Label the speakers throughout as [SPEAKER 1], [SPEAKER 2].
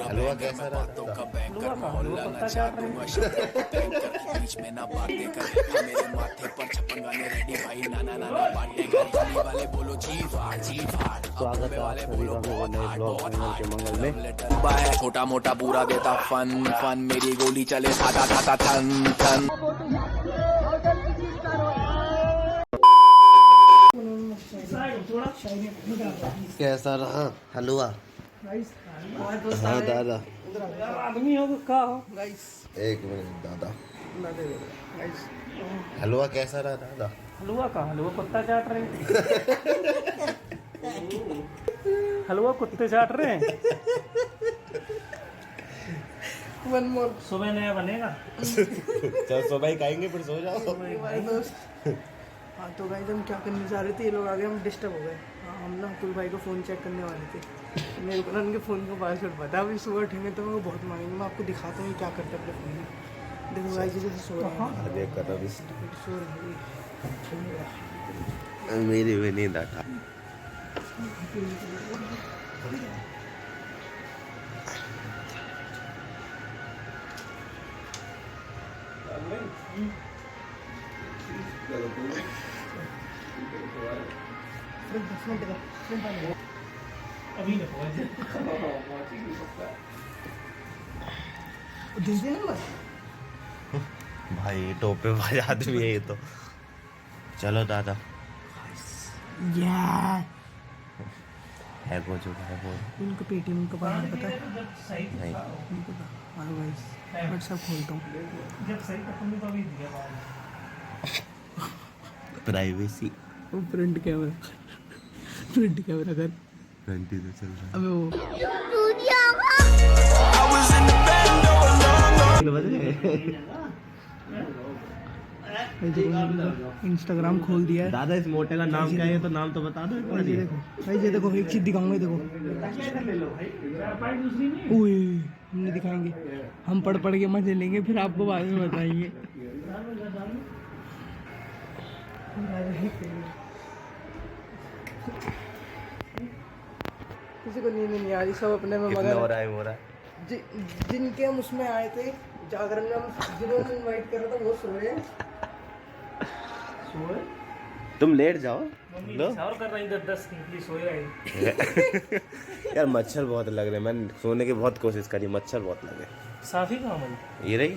[SPEAKER 1] हलवा कैसा रहा दादा?
[SPEAKER 2] हलवा का हलवा पत्ता चाट रहे हैं।
[SPEAKER 3] बीच में ना बातें कर मेरे माथे पर छप्पन गाने रेडी भाई नाना नाना बातें कर वाले बोलो जी फाड़
[SPEAKER 1] स्वागत है आप सभी का मेरे नए ब्लॉग चैनल के मंगल में।
[SPEAKER 3] छोटा मोटा पूरा देता फन फन मेरी गोली चले सादा सादा थन थन।
[SPEAKER 1] कैसा रहा हलवा? हाँ दादा
[SPEAKER 2] आदमी हो का हो
[SPEAKER 1] एक मिनट दादा, हलवा कैसा रहा दादा?
[SPEAKER 2] हलवा का हलवा पत्ता चाट रहे हैं। हलवा कुत्ते चाट रहे हैं। सुबह नया बनेगा।
[SPEAKER 1] चल सुबह ही खाएंगे फिर सो जाओ।
[SPEAKER 4] हाँ तो भाई हम क्या करने जा रहे थे, ये लोग आ गए, हम डिस्टर्ब हो गए। हाँ हम ना अतुल भाई को फ़ोन चेक करने वाले थे। मेरे को ना उनके फ़ोन का पासवर्ड पता, अभी सुबह उठेंगे तो मेरे को बहुत मांगेंगे। मैं आपको दिखाता हूँ क्या करते अपने फ़ोन में। देखो भाई जी जैसे सो रहा है,
[SPEAKER 1] देख कर अभी
[SPEAKER 4] सो रही
[SPEAKER 1] मेरी भी नींद आता।
[SPEAKER 2] अभी न पहुंचे।
[SPEAKER 1] भाई टोपे वाले आदमी है ये तो। चलो दादा है वो जो है वो
[SPEAKER 4] उनको पेटीएम का पासवर्ड पता है?
[SPEAKER 1] नहीं।
[SPEAKER 4] नहीं पता। हाँ भाई व्हाट्सएप खोलता हूँ।
[SPEAKER 2] जब सही तो तुमने तो अभी दिया बाहर।
[SPEAKER 1] प्राइवेसी
[SPEAKER 4] फ्रंट कैमरा कर।
[SPEAKER 1] फ्रंट ही तो चल रहा
[SPEAKER 4] अबे वो इंस्टाग्राम खोल दिया है
[SPEAKER 1] दादा। इस मोटे का नाम क्या है तो नाम तो बता दो।
[SPEAKER 4] भाई ये देखो, भाई ये देखो, एक चीज दिखाऊंगा, ये देखो। ओए हमने दिखाएंगे, हम पढ़ के मजे लेंगे, फिर आपको बाद में बताएंगे। किसी को नींद नहीं आ रही, सब अपने में
[SPEAKER 1] कितना हो
[SPEAKER 4] मगन।
[SPEAKER 1] रहा है? हो रहा है
[SPEAKER 4] जिनके हम उसमें आए थे जागरण में, हम जिन्होंने इनवाइट कर रहा था वो सोए।
[SPEAKER 1] तुम लेट जाओ।
[SPEAKER 2] मम्मी
[SPEAKER 1] लो
[SPEAKER 2] और कर रही 10 की सोए रही।
[SPEAKER 1] यार मच्छर बहुत लग रहे, मैंने सोने की बहुत कोशिश करी, मच्छर बहुत लगे।
[SPEAKER 2] साफी कहाँ बनी?
[SPEAKER 1] ये रही।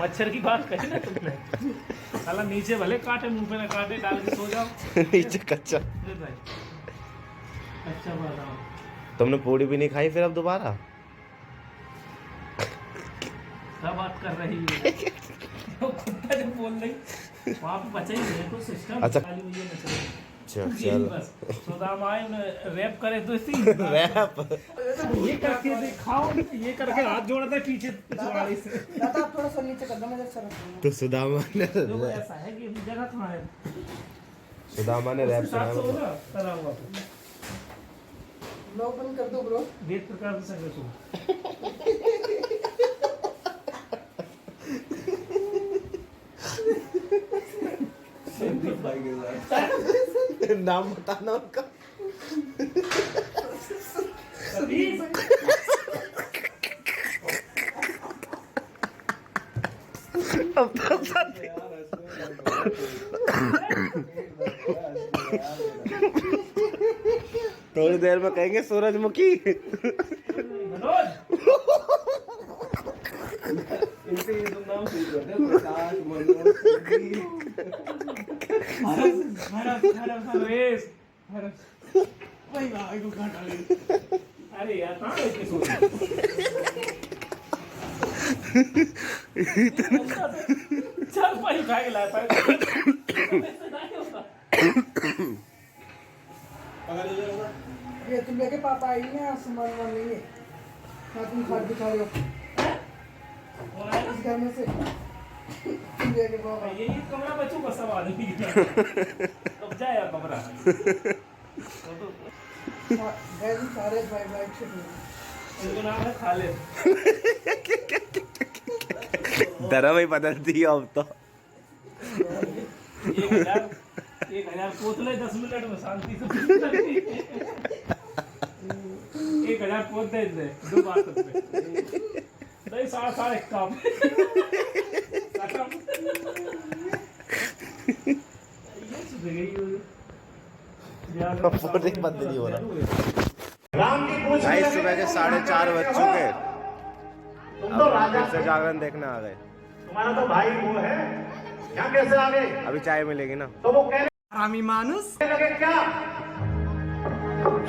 [SPEAKER 2] मच्छर की बात कही ना तुमने। साला नीचे भले काटे, मुंह पे ना काटे, डाल के सो जाओ।
[SPEAKER 1] नीचे कच्चा।
[SPEAKER 2] ले भाई अच्छा बताओ।
[SPEAKER 1] तुमने पूरी भी नहीं खाई फिर अब दोबारा?
[SPEAKER 2] क्या बात कर रही है? वो कुत्ता जब बोल रही वहाँ पे बचा ही नहीं है कुछ सिस्टम।
[SPEAKER 1] अच्छा।
[SPEAKER 2] खाली मुझे न चले।
[SPEAKER 1] चल
[SPEAKER 2] बस सुदामा आए उन्हें रैप करे तो इसी
[SPEAKER 1] रैप
[SPEAKER 2] ये करके दिखाओ, ये करके हाथ जोड़ा था पीछे पिछवाड़े से।
[SPEAKER 4] दादा आप थोड़ा सा नीचे कर दो, मैं जरा सर
[SPEAKER 1] तो सुदामा ने
[SPEAKER 2] देखो ऐसा है कि जगह कहाँ है?
[SPEAKER 1] सुदामा ने रैप
[SPEAKER 2] साथ से
[SPEAKER 1] सुना।
[SPEAKER 2] होगा करा हुआ
[SPEAKER 4] ब्लॉग बंद कर दो ब्रो।
[SPEAKER 2] वेद प्रकार से संगे सो।
[SPEAKER 1] नाम बताना उनका। थोड़ी देर में कहेंगे सूरजमुखी।
[SPEAKER 2] अरे यार कहाँ है इसके सोच? चल भाई भाग ला भाई।
[SPEAKER 4] ये तुम लेके पापा आई है सामान वामान नहीं है। हाँ तुम खाट दिखा रहे हो इस घर में से। तुम लेके पापा
[SPEAKER 2] ये कमरा बच्चों का सवाल है। अब जाए यार कमरा।
[SPEAKER 4] सारे भाई भाई
[SPEAKER 2] इनको नाम है खालिद।
[SPEAKER 1] धर्म ही बदल दी अब तो।
[SPEAKER 2] 1000 पोतले 10 मिनट में शांति से 1000 पोत दे दे 2 बात नहीं साढ़े काम
[SPEAKER 1] बंद नहीं हो रहा। भाई सुबह के 4:30 बज चुके, अब फिर से जागरण देखने आ गए।
[SPEAKER 5] तुम्हारा तो भाई वो है, यहाँ कैसे आ गए?
[SPEAKER 1] अभी चाय मिलेगी ना।
[SPEAKER 5] तो वो कह
[SPEAKER 4] आरामी मानुस
[SPEAKER 5] लगे क्या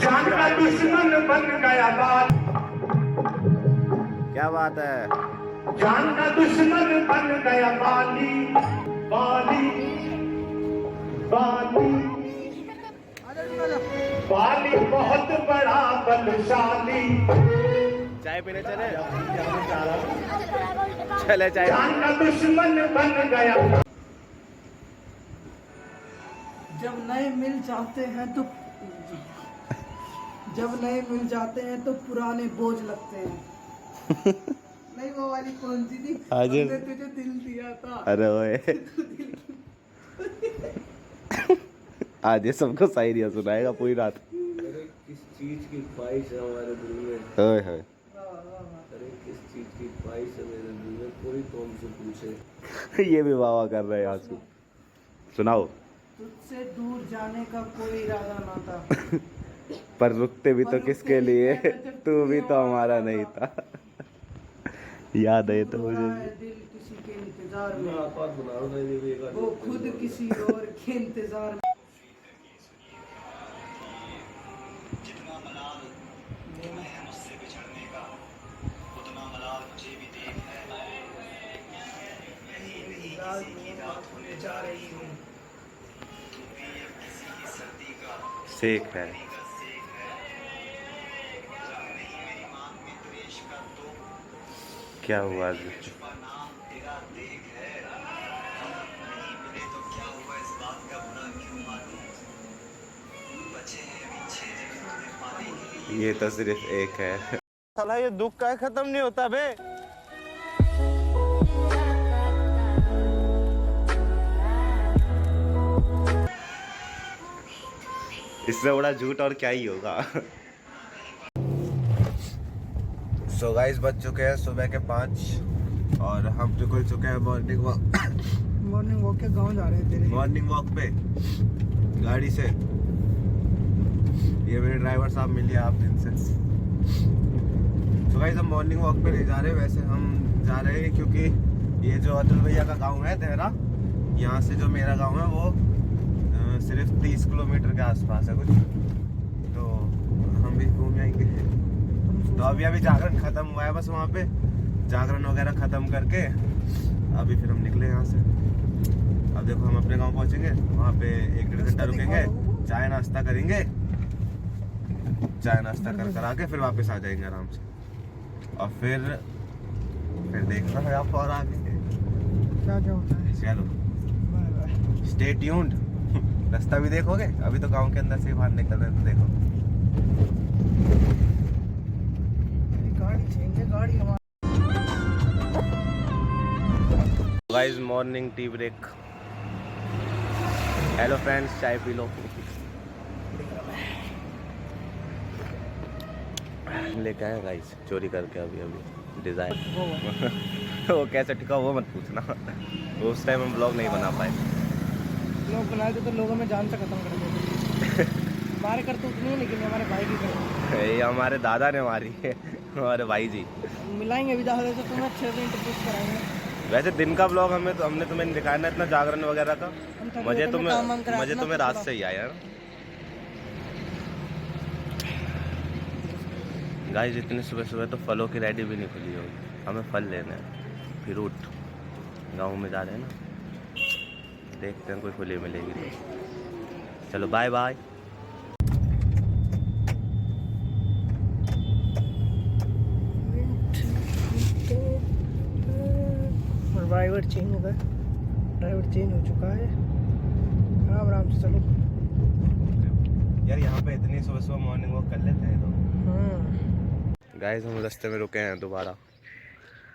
[SPEAKER 5] जान का दुश्मन बन गया बात,
[SPEAKER 1] क्या बात है?
[SPEAKER 5] जान का दुश्मन बन गया बाली बाली बाली बाली बहुत बड़ा बलशाली,
[SPEAKER 1] चाय पीने चले? चले चाय।
[SPEAKER 5] जान का दुश्मन बन गया।
[SPEAKER 4] जब नए मिल जाते हैं तो पुराने बोझ लगते हैं। नहीं वो वाली कौन सी थी? हमने तुझे दिल दिया था।
[SPEAKER 1] अरे ओए आज ये सबको शायरी सुनाएगा पूरी रात।
[SPEAKER 6] किस चीज की ख्वाहिश है हमारे दिल में,
[SPEAKER 1] ओए होए।
[SPEAKER 6] अरे किस चीज की ख्वाहिश है मेरे दिल में, कोई तो हमसे पूछे।
[SPEAKER 1] ये भी वाह कर रहे हैं आंसू। सुनाओ।
[SPEAKER 4] तुझसे दूर जाने का कोई इरादा ना था,
[SPEAKER 1] पर रुकते भी तो किसके लिए, तू भी तो हमारा नहीं था। याद है तो मुझे।
[SPEAKER 4] दिल किसी के इंतजार में,
[SPEAKER 6] आपात बना रहा था
[SPEAKER 4] वो खुद किसी और के इंतजार में।
[SPEAKER 1] सेक है। क्या हुआ? ये तो सिर्फ एक है। साला ये दुख का खत्म नहीं होता बे। इससे बड़ा झूठ और क्या ही होगा। सो गाइस बज चुके हैं सुबह के 5 और हम निकल चुके हैं मॉर्निंग वॉक
[SPEAKER 4] के गाँव जा रहे हैं तेरे।
[SPEAKER 1] मॉर्निंग वॉक पे गाड़ी से। ये मेरे ड्राइवर साहब मिले आप दिन से। सो गाइस हम मॉर्निंग वॉक पे नहीं जा रहे, वैसे हम जा रहे हैं क्योंकि ये जो अतुल भैया का गाँव है देहरा, यहाँ से जो मेरा गाँव है वो सिर्फ 30 किलोमीटर के आसपास है कुछ, तो हम भी घूम आएंगे। तो अभी जागरण खत्म हुआ है, बस वहाँ पे जागरण वगैरह खत्म करके अभी फिर हम निकले यहाँ से। अब देखो हम अपने गांव पहुँचेंगे, वहाँ पे 1-1.5 घंटा रुकेंगे, चाय नाश्ता करेंगे, चाय नाश्ता कर आके फिर वापस आ जाएंगे आराम से। और फिर देखना है आप और आगे
[SPEAKER 4] क्या होता है।
[SPEAKER 1] चलो स्टे ट्यून्ड। रास्ता भी देखोगे, अभी तो गांव के अंदर से बाहर निकल रहे हैं तो देखो।
[SPEAKER 4] गाड़ी
[SPEAKER 1] guys morning tea break. Hello friends, चाय पी लो। लेके आए गाइस चोरी करके अभी डिजाइन। वो कैसे टिका वो मत पूछना, उस टाइम हम ब्लॉग नहीं बना पाए।
[SPEAKER 4] लोग बनाए थे तो लोगों में जान से खत्म कर देते। हमारे कर तो उतनी है, लेकिन हमारे भाई की कर।
[SPEAKER 1] ये हमारे दादा ने मारी है, हमारे भाई जी।
[SPEAKER 4] मिलाएंगे भी दादा से, तुम्हें अच्छे से इंट्रोड्यूस कराएंगे।
[SPEAKER 1] वैसे दिन का ब्लॉग हमने तुम्हें दिखाया ना इतना जागरण वगैरह का। मजे तुम्हें रात से ही आया ना गाइस। इतनी सुबह सुबह तो फलों की रेडी भी नहीं खुली होगी। हमें फल लेना है, फ्रूट। गाँव में जा रहे हैं ना, देखते हैं कोई खुली मिलेगी तो। चलो बाय बाय।
[SPEAKER 4] ड्राइवर चेंज हो गया, ड्राइवर चेंज हो चुका है। आराम से चलो
[SPEAKER 1] यार, यहाँ पे इतनी सुबह सुबह मॉर्निंग वॉक कर लेते हैं तो। गाइस हम रास्ते में रुके हैं दोबारा,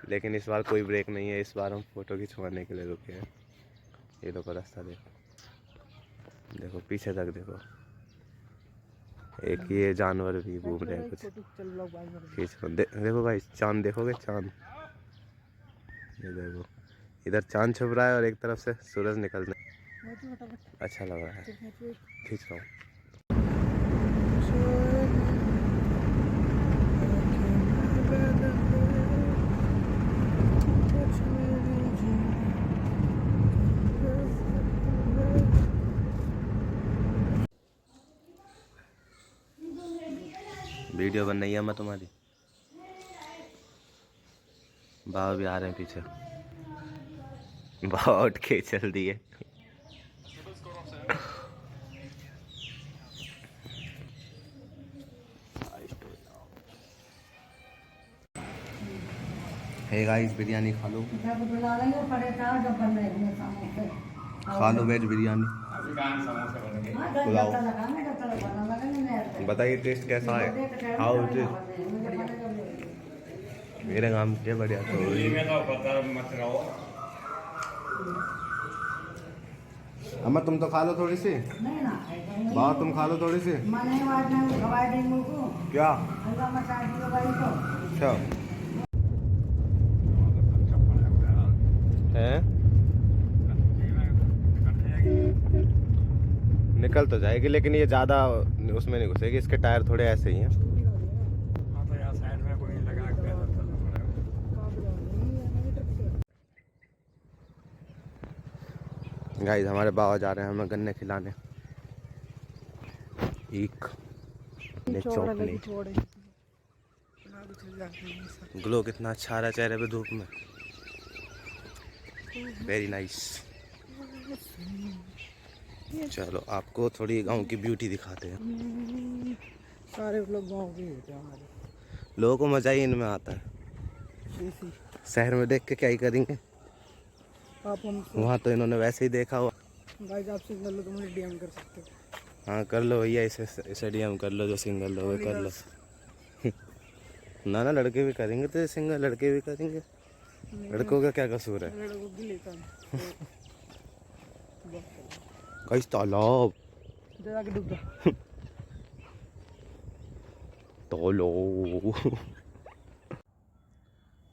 [SPEAKER 1] लेकिन इस बार कोई ब्रेक नहीं है। इस बार हम फोटो खिंचवाने के लिए रुके हैं। ये देखो रास्ता देखो, देखो पीछे तक देखो। एक ये जानवर भी घूम रहे हैं कुछ।
[SPEAKER 4] चल ब्लॉग बाद में
[SPEAKER 1] खींच लो। देखो भाई चांद देखोगे, चांद ये देखो, इधर चांद छुप रहा है और एक तरफ से सूरज निकल रहा है। अच्छा लग रहा है, खींच रहा हूँ। वीडियो बन रही है मैं तुम्हारी। बाबा भी आ रहे हैं पीछे। बाबा उठ के चल दिए। हे गाइस, बिरयानी खा लो, खा लो वेज बिरयानी। पुलाव बताइए टेस्ट कैसा है, हाउ इट इज। मेरे काम के बढ़िया अम्मा तुम तो खा लो थोड़ी सी। बाबा तुम खा लो थोड़ी सी। क्या? अच्छा है, निकल तो जाएगी लेकिन ये ज़्यादा उसमें नहीं घुसेगी। इसके टायर थोड़े ऐसे ही हैं। गाइस हमारे बाबा जा रहे हैं हमें गन्ने खिलाने। एक चॉकलेट। ग्लो कितना अच्छा आ रहा है चेहरे पे धूप में। Very nice. चलो आपको थोड़ी गांव की ब्यूटी दिखाते हैं।
[SPEAKER 4] सारे लोग गाँव के होते हैं हमारे।
[SPEAKER 1] लोगों को मजा ही इनमें आता है। शहर में देख के क्या ही करेंगे।
[SPEAKER 4] आप हम
[SPEAKER 1] वहाँ तो इन्होंने वैसे ही देखा हुआ।
[SPEAKER 4] गाइस आप सिंगल हो तो मुझे डीएम कर सकते हो।
[SPEAKER 1] हाँ कर लो भैया, इसे डीएम कर लो। जो सिंगल हो कर लो। ना लड़के भी करेंगे तो सिंगल लड़के भी करेंगे। लड़कों का क्या कसूर है।
[SPEAKER 4] लड़कों की लेता हूं।
[SPEAKER 1] गाइस तालाब
[SPEAKER 4] जरा के डूब जा।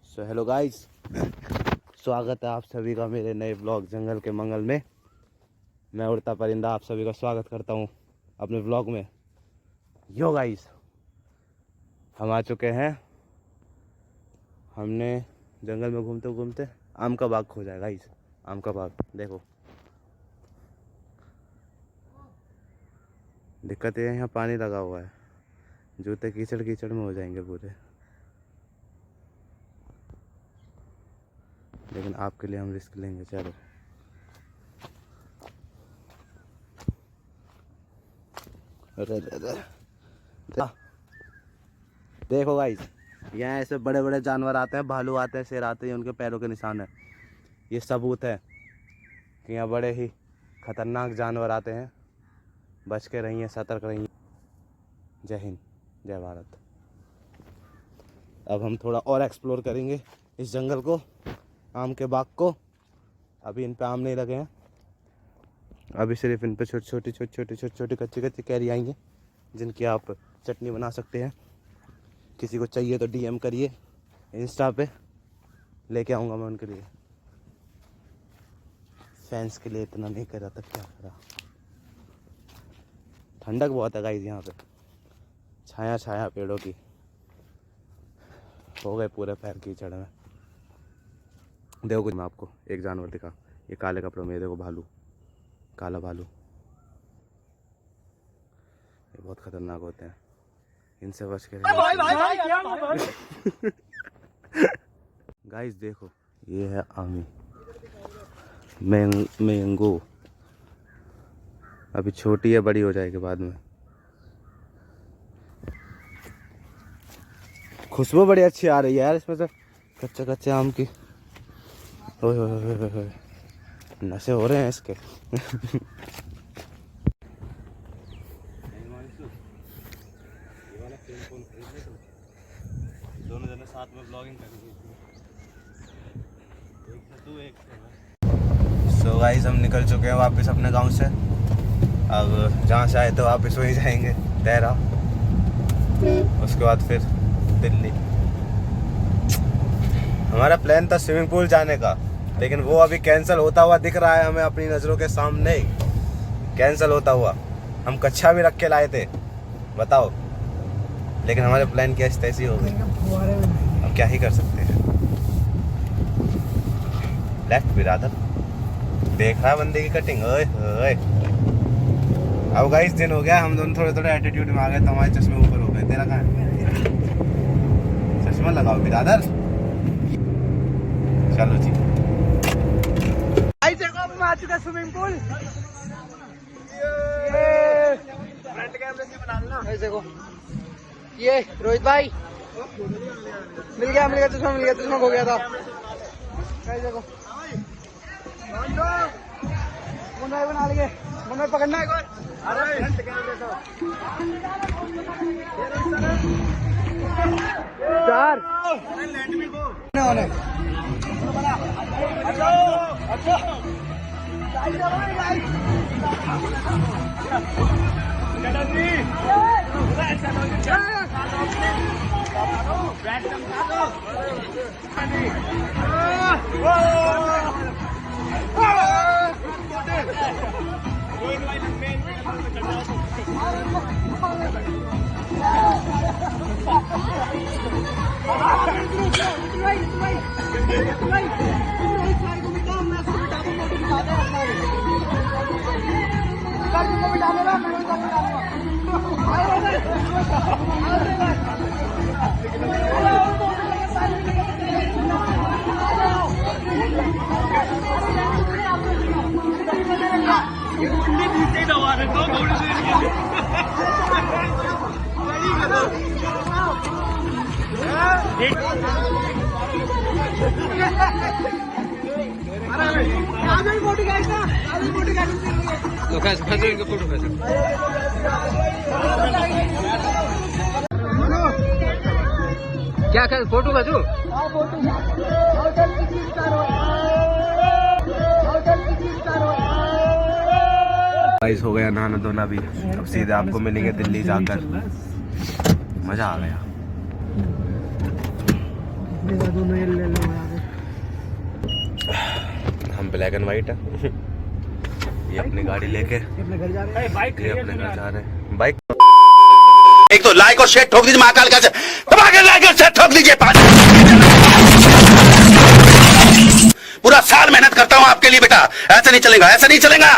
[SPEAKER 1] सो हेलो गाइस, स्वागत है आप सभी का मेरे नए ब्लॉग जंगल के मंगल में। मैं उड़ता परिंदा आप सभी का स्वागत करता हूं अपने ब्लॉग में। यो गाइस हम आ चुके हैं। हमने जंगल में घूमते घूमते आम का बाग खोजा है। गाइस आम का बाग देखो। दिक्कत ये है यहाँ पानी लगा हुआ है, जूते कीचड़ कीचड़ में हो जाएंगे पूरे। लेकिन आपके लिए हम रिस्क लेंगे। चलो देखो गाइस, यहाँ ऐसे बड़े बड़े जानवर आते हैं, भालू आते हैं, शेर आते हैं, उनके पैरों के निशान है। ये सबूत है कि यहाँ बड़े ही खतरनाक जानवर आते हैं। बच के रहिए, सतर्क रहिए। जय हिंद, जय भारत। अब हम थोड़ा और एक्सप्लोर करेंगे इस जंगल को, आम के बाग को। अभी इन पे आम नहीं लगे हैं, अभी सिर्फ इन पे छोटी छोटी कच्ची कच्ची कैरी आएंगे जिनकी आप चटनी बना सकते हैं। किसी को चाहिए तो डीएम करिए इंस्टा पे, लेके आऊँगा मैं उनके लिए। फैंस के लिए इतना नहीं करा था, क्या करा। ठंडक बहुत है गाइस यहाँ पे, छाया छाया पेड़ों की। हो गए पूरे पैर कीचड़ में। देखो कुछ मैं आपको एक जानवर दिखा, ये काले कपड़ों में। देखो भालू, काला भालू। ये बहुत खतरनाक होते हैं, इनसे बच के गाइस देखो ये है आमी मैंगो। अभी छोटी है, बड़ी हो जाएगी बाद में। खुशबू बड़ी अच्छी आ रही है यार इसमें से, कच्चे कच्चे आम की। ओए नशे हो रहे हैं इसके। दोनों जने साथ में ब्लॉगिंग करेंगे। सो गाइस हम निकल चुके हैं वापस अपने गांव से। अब जहाँ से आए तो वापस वहीं जाएंगे देहरा, उसके बाद फिर दिल्ली। हमारा प्लान था स्विमिंग पूल जाने का, लेकिन वो अभी कैंसिल होता हुआ दिख रहा है हमें अपनी नज़रों के सामने, कैंसिल होता हुआ। हम कच्छा भी रख के लाए थे, बताओ, लेकिन हमारे प्लान की ऐसी हो गई, अब क्या ही कर सकते हैं। लेफ्ट बिरादर देख रहा है बंदे की कटिंग, ओए ओए। अब गाइस दिन हो गया, हम दोनों थोड़े थोड़े एटीट्यूड में आ गए, तो हमारे चश्मे ऊपर हो गए। तेरा कहाँ है? चश्मा लगाओ बिरादर। चलो जी,
[SPEAKER 4] भाई देखो अब मैं आ चुका स्विमिंग पूल।
[SPEAKER 1] फ्रंट कैमरे से बना लेना।
[SPEAKER 4] भाई देखो ये रोहित भाई मिल गया चश्मा खो गया था। भाई देखो मुन्ना बना लिए, मुन्ना पकड़ना एक और।
[SPEAKER 1] फ्रंट कैमरे तो
[SPEAKER 4] चार क्या कर फोटो खींचो।
[SPEAKER 1] गाइस हो गया नहाना धोना भी, अब सीधे आपको मिलेंगे दिल्ली जाकर। मजा आ गया। हम ब्लैक एंड व्हाइट है, ये अपनी गाड़ी लेके
[SPEAKER 4] अपने घर जा रहे हैं।
[SPEAKER 2] बाइक
[SPEAKER 1] ये अपने घर जा रहे हैं। बाइक
[SPEAKER 7] एक तो लाइक और शेयर ठोक दीजिए, महाकाल का दबाकर लाइक और शेयर ठोक दीजिए। पूरा साल मेहनत करता हूँ आपके लिए बेटा, ऐसा नहीं चलेगा, ऐसा नहीं चलेगा।